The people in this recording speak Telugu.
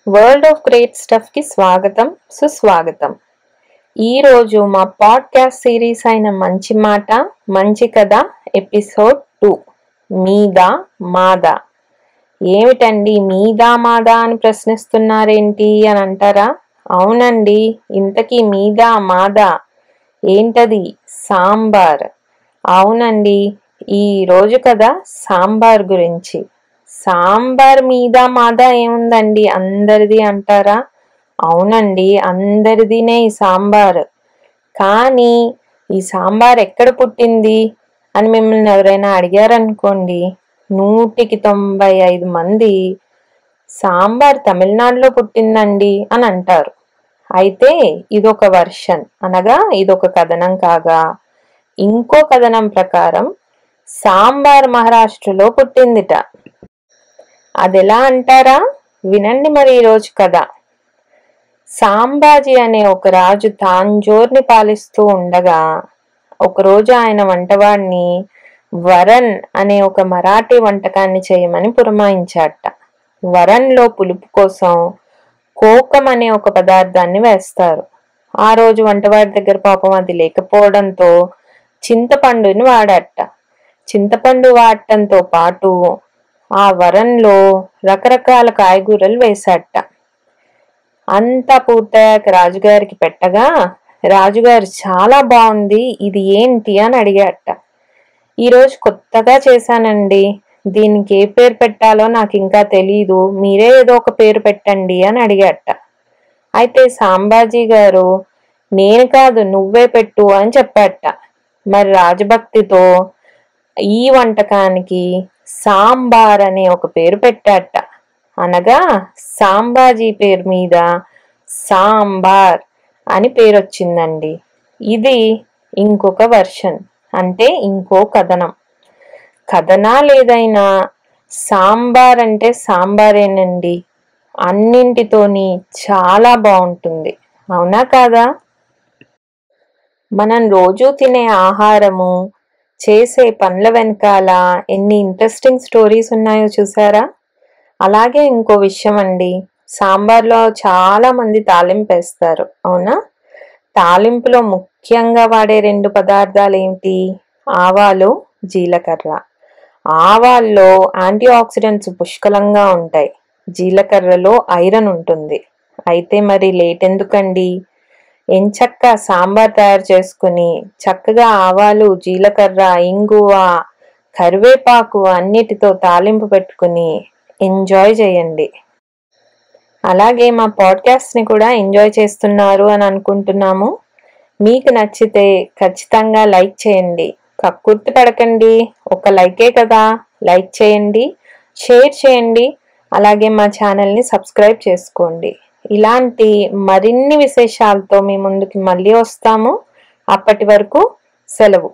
వరల్డ్ ఆఫ్ గ్రేట్ స్టఫ్ కి స్వాగతం సుస్వాగతం. ఈరోజు మా పాడ్కాస్ట్ సిరీస్ అయిన మంచి మాట మంచి కథ ఎపిసోడ్ 2 మీదా మాదా. ఏమిటండి మీదా మాదా అని ప్రశ్నిస్తున్నారేంటి అని అంటారా? అవునండి, ఇంతకీ మీదా మాదా ఏంటది? సాంబార్. అవునండి, ఈ రోజు కథ సాంబార్ గురించి. సాంబార్ మీద మాదా ఏముందండి, అందరిది అంటారా? అవునండి, అందరిదినే ఈ సాంబార్. కానీ ఈ సాంబార్ ఎక్కడ పుట్టింది అని మిమ్మల్ని ఎవరైనా అడిగారనుకోండి, 195 మంది సాంబార్ తమిళనాడులో పుట్టిందండి అని అంటారు. అయితే ఇదొక వర్షన్, అనగా ఇదొక కథనం కాగా, ఇంకో కథనం ప్రకారం సాంబార్ మహారాష్ట్రలో పుట్టిందిట. అదెలా అంటారా? వినండి మరి ఈరోజు కథ. సాంబాజీ అనే ఒక రాజు తాంజోర్ని పాలిస్తూ ఉండగా ఒకరోజు ఆయన వంటవాడిని వరన్ అనే ఒక మరాఠీ వంటకాన్ని చేయమని పురమాయించాట. వరన్లో పులుపు కోసం కోకం అనే ఒక పదార్థాన్ని వేస్తారు. ఆ రోజు వంటవాడి దగ్గర పాపం అది లేకపోవడంతో చింతపండుని వాడట. చింతపండు వాడటంతో పాటు ఆ వరంలో రకరకాల కాయగూరలు వేశాట. అంతా పూర్తయ్యాక రాజుగారికి పెట్టగా రాజుగారు చాలా బాగుంది, ఇది ఏంటి అని అడిగాట. ఈరోజు కొత్తగా చేశానండి, దీనికి ఏ పేరు పెట్టాలో నాకు ఇంకా తెలీదు, మీరే ఏదో ఒక పేరు పెట్టండి అని అడిగాట. అయితే సాంబాజీ గారు నేను కాదు నువ్వే పెట్టు అని చెప్పాట. మరి రాజభక్తితో ఈ వంటకానికి సాంబార్ అనే ఒక పేరు పెట్టాట. అనగా సాంబాజీ పేరు మీద సాంబార్ అని పేరు వచ్చిందండి. ఇది ఇంకొక వర్షన్, అంటే ఇంకో కథనం. కథనాలేదైనా సాంబార్ అంటే సాంబారేనండి, అన్నింటితోని చాలా బాగుంటుంది. అవునా కాదా? మనం రోజు తినే ఆహారము, చేసే పనుల వెనకాల ఎన్ని ఇంట్రెస్టింగ్ స్టోరీస్ ఉన్నాయో చూసారా? అలాగే ఇంకో విషయం అండి, సాంబార్లో చాలా మంది తాలింపు వేస్తారు, అవునా? తాలింపులో ముఖ్యంగా వాడే 2 పదార్థాలు ఏంటి? ఆవాలు, జీలకర్ర. ఆవాల్లో యాంటీ ఆక్సిడెంట్స్ పుష్కలంగా ఉంటాయి, జీలకర్రలో ఐరన్ ఉంటుంది. అయితే మరి లేట్ ఎందుకండి, ఎంచక్కా సాంబార్ తయారు చేసుకుని చక్కగా ఆవాలు, జీలకర్ర, ఇంగువ, కరివేపాకు అన్నిటితో తాలింపు పెట్టుకుని ఎంజాయ్ చేయండి. అలాగే మా పాడ్కాస్ట్ని కూడా ఎంజాయ్ చేస్తున్నారు అని అనుకుంటున్నాము. మీకు నచ్చితే ఖచ్చితంగా లైక్ చేయండి, కక్కుర్తి పడకండి, ఒక లైకే కదా, లైక్ చేయండి, షేర్ చేయండి, అలాగే మా ఛానల్ని సబ్స్క్రైబ్ చేసుకోండి. ఇలాంటి మరిన్ని విశేషాలతో మీ ముందుకి మళ్ళీ వస్తాము. అప్పటి వరకు సెలవు.